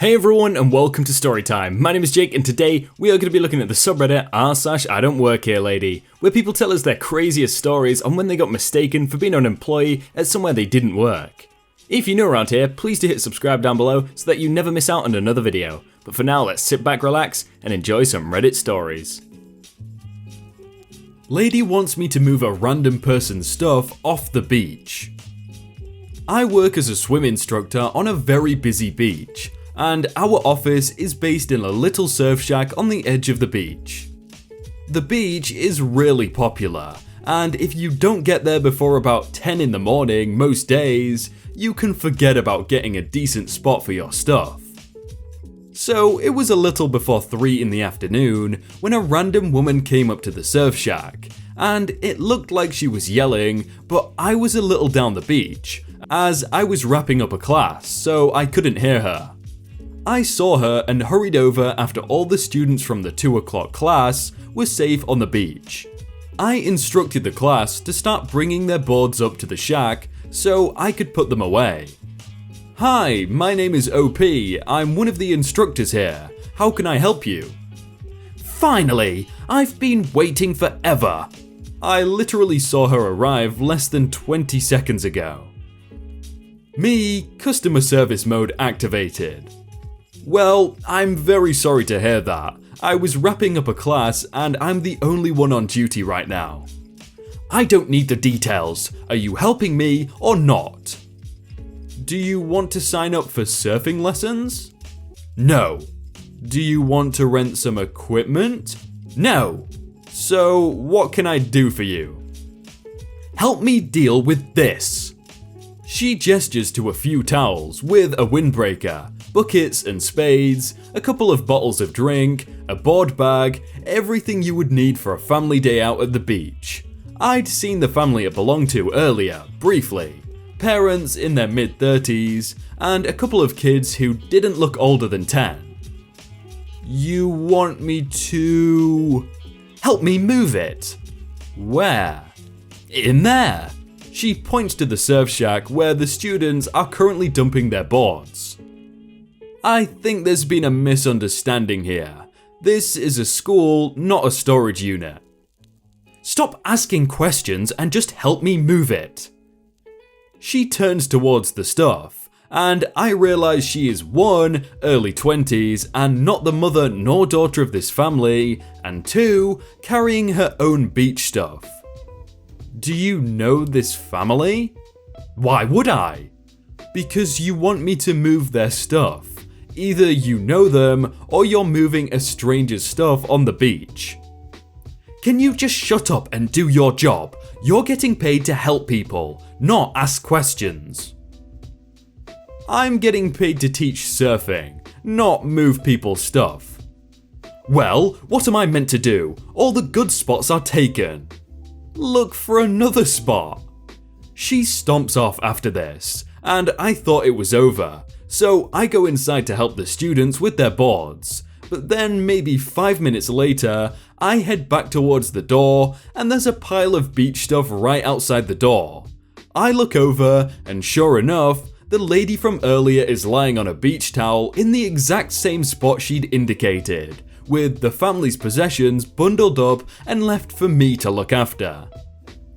Hey everyone and welcome to Storytime. My name is Jake and today we are going to be looking at the subreddit r/idontworkherelady, where people tell us their craziest stories on when they got mistaken for being an employee at somewhere they didn't work. If you're new around here, please do hit subscribe down below so that you never miss out on another video. But for now, let's sit back, relax and enjoy some Reddit stories. Lady wants me to move a random person's stuff off the beach. I work as a swim instructor on a very busy beach, and our office is based in a little surf shack on the edge of the beach. The beach is really popular, and if you don't get there before about 10 in the morning most days, you can forget about getting a decent spot for your stuff. So it was a little before 3 in the afternoon when a random woman came up to the surf shack, and it looked like she was yelling, but I was a little down the beach, as I was wrapping up a class, so I couldn't hear her. I saw her and hurried over after all the students from the 2 o'clock class were safe on the beach. I instructed the class to start bringing their boards up to the shack so I could put them away. "Hi, my name is OP, I'm one of the instructors here. How can I help you?" "Finally! I've been waiting forever!" I literally saw her arrive less than 20 seconds ago. Me, customer service mode activated. "Well, I'm very sorry to hear that. I was wrapping up a class and I'm the only one on duty right now." "I don't need the details. Are you helping me or not?" "Do you want to sign up for surfing lessons?" "No." "Do you want to rent some equipment?" "No." "So what can I do for you?" "Help me deal with this." She gestures to a few towels with a windbreaker, buckets and spades, a couple of bottles of drink, a board bag, everything you would need for a family day out at the beach. I'd seen the family it belonged to earlier, briefly. Parents in their mid-30s, and a couple of kids who didn't look older than 10. "You want me to help me move it?" "Where?" "In there." She points to the surf shack where the students are currently dumping their boards. "I think there's been a misunderstanding here. This is a school, not a storage unit." "Stop asking questions and just help me move it." She turns towards the stuff, and I realize she is 1, early 20s and not the mother nor daughter of this family, and 2, carrying her own beach stuff. "Do you know this family?" "Why would I?" "Because you want me to move their stuff. Either you know them or you're moving a stranger's stuff on the beach." "Can you just shut up and do your job? You're getting paid to help people, not ask questions." "I'm getting paid to teach surfing, not move people's stuff." "Well, what am I meant to do? All the good spots are taken." "Look for another spot." She stomps off after this, and I thought it was over, so I go inside to help the students with their boards. But then maybe 5 minutes later, I head back towards the door and there's a pile of beach stuff right outside the door. I look over and sure enough, the lady from earlier is lying on a beach towel in the exact same spot she'd indicated, with the family's possessions bundled up and left for me to look after.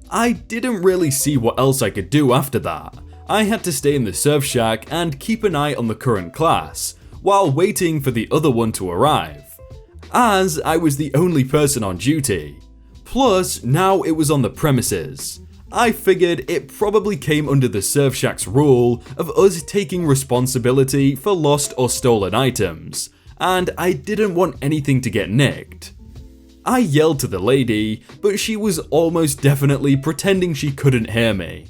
I didn't really see what else I could do after that. I had to stay in the surf shack and keep an eye on the current class, while waiting for the other one to arrive, as I was the only person on duty. Plus, now it was on the premises. I figured it probably came under the surf shack's rule of us taking responsibility for lost or stolen items, and I didn't want anything to get nicked. I yelled to the lady, but she was almost definitely pretending she couldn't hear me.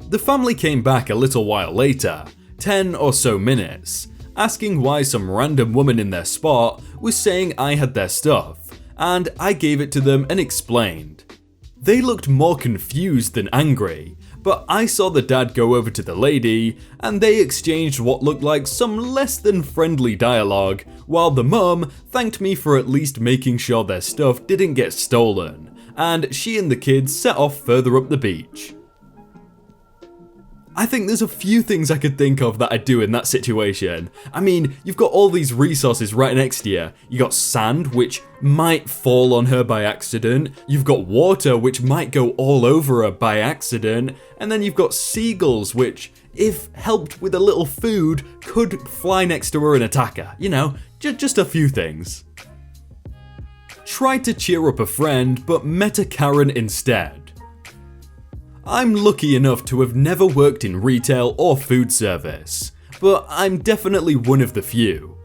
The family came back a little while later, 10 or so minutes, asking why some random woman in their spot was saying I had their stuff, and I gave it to them and explained. They looked more confused than angry, but I saw the dad go over to the lady, and they exchanged what looked like some less than friendly dialogue, while the mum thanked me for at least making sure their stuff didn't get stolen, and she and the kids set off further up the beach. I think there's a few things I could think of that I'd do in that situation. I mean, you've got all these resources right next to you. You got sand, which might fall on her by accident. You've got water, which might go all over her by accident. And then you've got seagulls, which, if helped with a little food, could fly next to her and attack her. You know, just a few things. Tried to cheer up a friend, but met a Karen instead. I'm lucky enough to have never worked in retail or food service, but I'm definitely one of the few.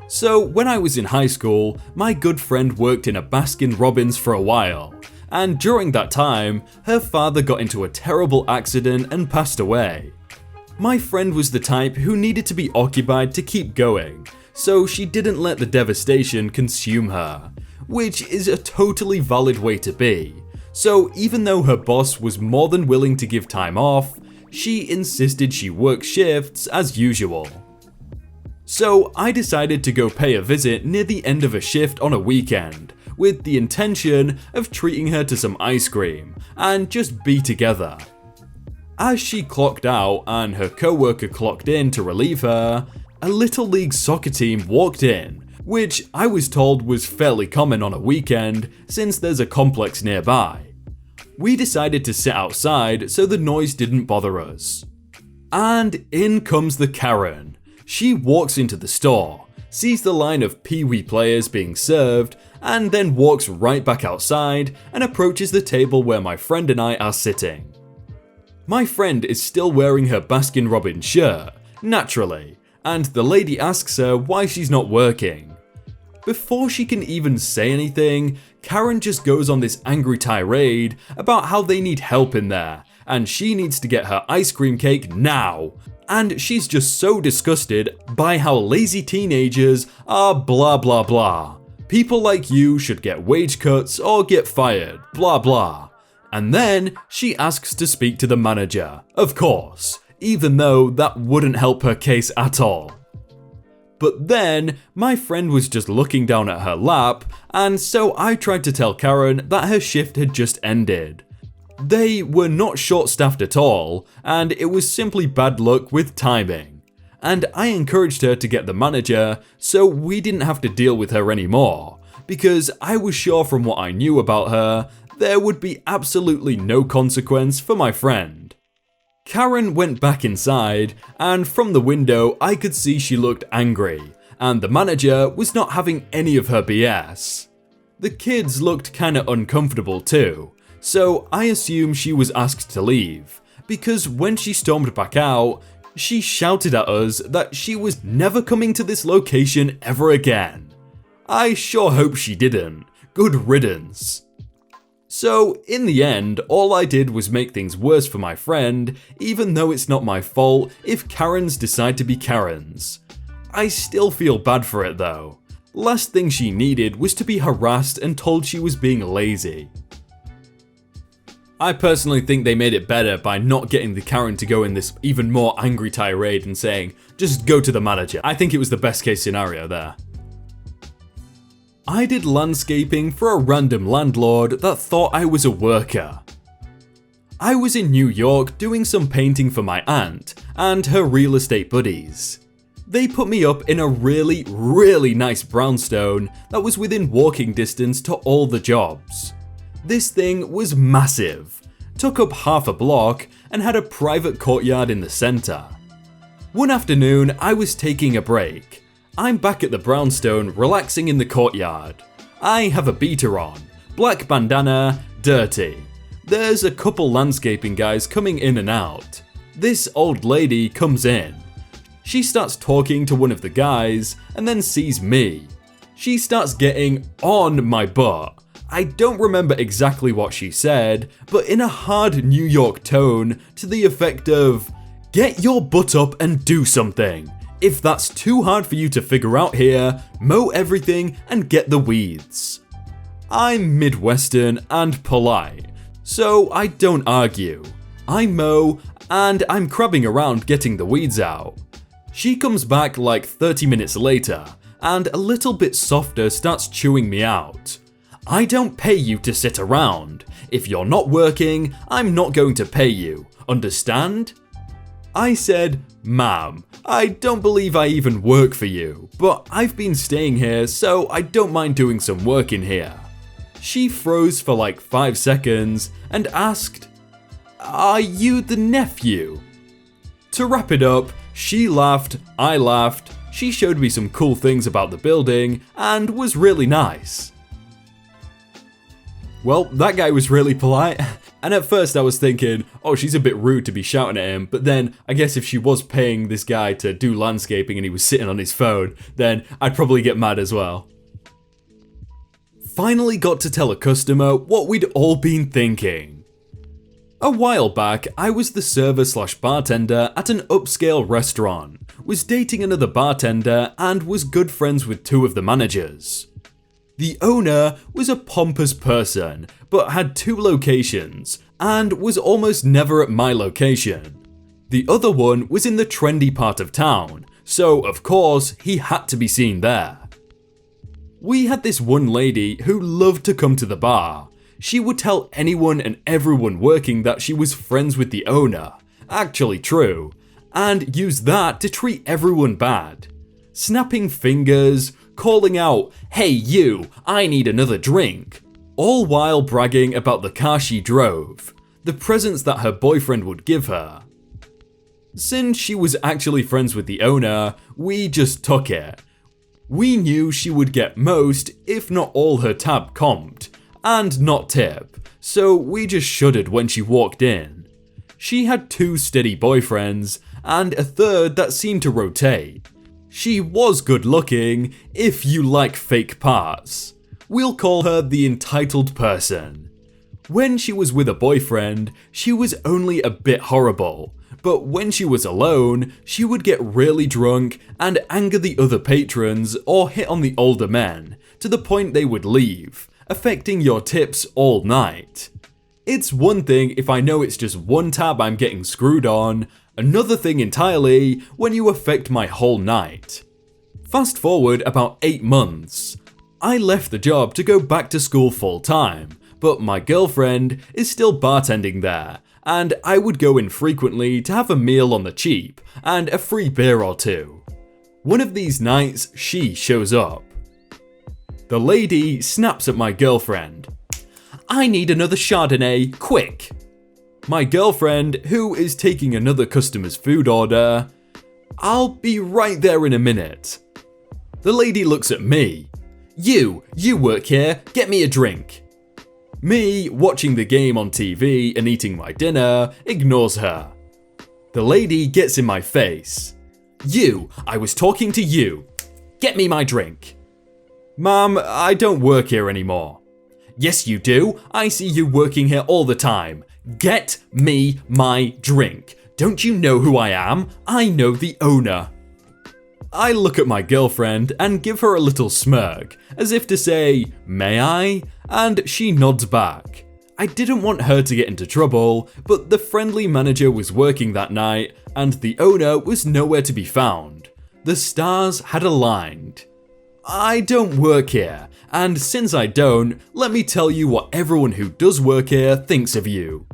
So when I was in high school, my good friend worked in a Baskin-Robbins for a while, and during that time, her father got into a terrible accident and passed away. My friend was the type who needed to be occupied to keep going, so she didn't let the devastation consume her, which is a totally valid way to be. So even though her boss was more than willing to give time off, she insisted she work shifts as usual. So I decided to go pay a visit near the end of a shift on a weekend, with the intention of treating her to some ice cream and just be together. As she clocked out and her co-worker clocked in to relieve her, a little league soccer team walked in, which I was told was fairly common on a weekend since there's a complex nearby. We decided to sit outside so the noise didn't bother us. And in comes the Karen. She walks into the store, sees the line of Pee-wee players being served, and then walks right back outside and approaches the table where my friend and I are sitting. My friend is still wearing her Baskin-Robbins shirt, naturally, and the lady asks her why she's not working. Before she can even say anything, Karen just goes on this angry tirade about how they need help in there, and she needs to get her ice cream cake now. And she's just so disgusted by how lazy teenagers are blah blah blah. People like you should get wage cuts or get fired, blah blah. And then she asks to speak to the manager, of course, even though that wouldn't help her case at all. But then, my friend was just looking down at her lap, and so I tried to tell Karen that her shift had just ended. They were not short-staffed at all, and it was simply bad luck with timing. And I encouraged her to get the manager so we didn't have to deal with her anymore, because I was sure from what I knew about her, there would be absolutely no consequence for my friend. Karen went back inside, and from the window I could see she looked angry, and the manager was not having any of her BS. The kids looked kinda uncomfortable too, so I assume she was asked to leave, because when she stormed back out, she shouted at us that she was never coming to this location ever again. I sure hope she didn't. Good riddance. So, in the end, all I did was make things worse for my friend, even though it's not my fault if Karens decide to be Karens. I still feel bad for it though. Last thing she needed was to be harassed and told she was being lazy. I personally think they made it better by not getting the Karen to go in this even more angry tirade and saying, just go to the manager. I think it was the best case scenario there. I did landscaping for a random landlord that thought I was a worker. I was in New York doing some painting for my aunt and her real estate buddies. They put me up in a really nice brownstone that was within walking distance to all the jobs. This thing was massive, took up half a block, and had a private courtyard in the center. One afternoon, I was taking a break. I'm back at the brownstone relaxing in the courtyard. I have a beater on, black bandana, dirty. There's a couple landscaping guys coming in and out. This old lady comes in. She starts talking to one of the guys and then sees me. She starts getting on my butt. I don't remember exactly what she said, but in a hard New York tone to the effect of, "Get your butt up and do something. If that's too hard for you to figure out here, mow everything and get the weeds." I'm Midwestern and polite, so I don't argue. I mow and I'm crabbing around getting the weeds out. She comes back like 30 minutes later and a little bit softer starts chewing me out. "I don't pay you to sit around. If you're not working, I'm not going to pay you. Understand?" I said, "Ma'am, I don't believe I even work for you, but I've been staying here, so I don't mind doing some work in here." She froze for like 5 seconds and asked, "Are you the nephew?" To wrap it up, she laughed, I laughed, she showed me some cool things about the building, and was really nice. Well, that guy was really polite, and at first I was thinking, oh, she's a bit rude to be shouting at him, but then I guess if she was paying this guy to do landscaping and he was sitting on his phone, then I'd probably get mad as well. Finally got to tell a customer what we'd all been thinking. A while back, I was the server/bartender at an upscale restaurant, was dating another bartender, and was good friends with 2 of the managers. The owner was a pompous person, but had 2 locations, and was almost never at my location. The other one was in the trendy part of town, so of course he had to be seen there. We had this one lady who loved to come to the bar. She would tell anyone and everyone working that she was friends with the owner, actually true, and use that to treat everyone bad. Snapping fingers, calling out, "Hey you, I need another drink," all while bragging about the car she drove, the presents that her boyfriend would give her. Since she was actually friends with the owner, we just took it. We knew she would get most, if not all, her tab comped, and not tip, so we just shuddered when she walked in. She had 2 steady boyfriends, and a third that seemed to rotate. She was good looking, if you like fake parts. We'll call her the entitled person. When she was with a boyfriend, she was only a bit horrible, but when she was alone, she would get really drunk and anger the other patrons or hit on the older men, to the point they would leave, affecting your tips all night. It's one thing if I know it's just one tab I'm getting screwed on, another thing entirely when you affect my whole night. Fast forward about 8 months. I left the job to go back to school full time, but my girlfriend is still bartending there, and I would go in frequently to have a meal on the cheap and a free beer or 2. One of these nights, she shows up. The lady snaps at my girlfriend. "I need another Chardonnay, quick." My girlfriend, who is taking another customer's food order, "I'll be right there in a minute." The lady looks at me. You work here, get me a drink." Me, watching the game on TV and eating my dinner, ignores her. The lady gets in my face. I was talking to you. Get me my drink." "Ma'am, I don't work here anymore." "Yes you do, I see you working here all the time. Get me my drink. Don't you know who I am? I know the owner." I look at my girlfriend and give her a little smirk, as if to say, "May I?" And she nods back. I didn't want her to get into trouble, but the friendly manager was working that night, and the owner was nowhere to be found. The stars had aligned. I don't work here, and since I don't, let me tell you what everyone who does work here thinks of you.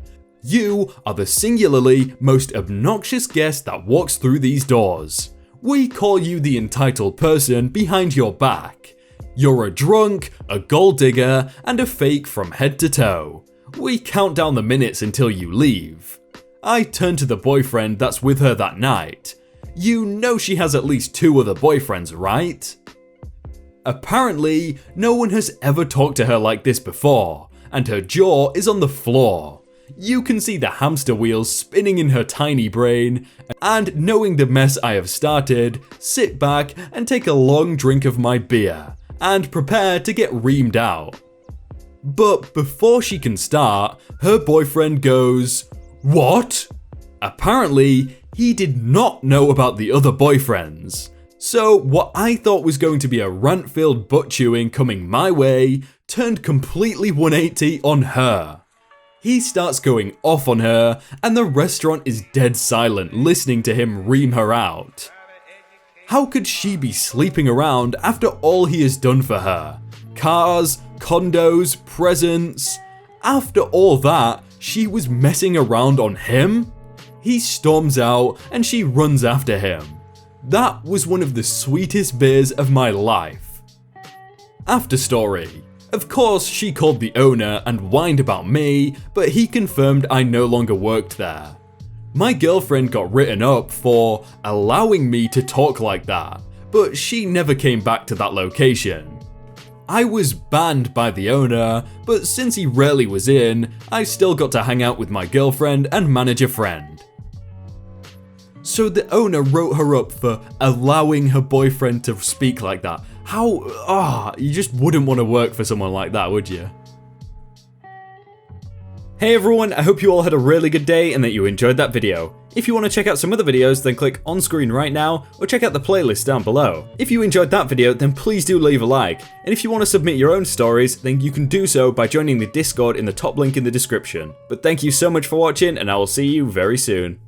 You are the singularly most obnoxious guest that walks through these doors. We call you the entitled person behind your back. You're a drunk, a gold digger, and a fake from head to toe. We count down the minutes until you leave. I turn to the boyfriend that's with her that night. You know she has at least 2 other boyfriends, right? Apparently, no one has ever talked to her like this before, and her jaw is on the floor. You can see the hamster wheels spinning in her tiny brain, and knowing the mess I have started, sit back and take a long drink of my beer, and prepare to get reamed out. But before she can start, her boyfriend goes, "What?" Apparently, he did not know about the other boyfriends. So what I thought was going to be a rant-filled butt-chewing coming my way turned completely 180 on her. He starts going off on her, and the restaurant is dead silent listening to him ream her out. How could she be sleeping around after all he has done for her? Cars, condos, presents. After all that, she was messing around on him? he storms out and she runs after him. That was one of the sweetest beers of my life. After story. Of course, she called the owner and whined about me, but he confirmed I no longer worked there. My girlfriend got written up for allowing me to talk like that, but she never came back to that location. I was banned by the owner, but since he rarely was in, I still got to hang out with my girlfriend and manage a friend. So the owner wrote her up for allowing her boyfriend to speak like that. How, you just wouldn't want to work for someone like that, would you? Hey everyone, I hope you all had a really good day and that you enjoyed that video. If you want to check out some other videos, then click on screen right now or check out the playlist down below. If you enjoyed that video, then please do leave a like. And if you want to submit your own stories, then you can do so by joining the Discord in the top link in the description. But thank you so much for watching and I will see you very soon.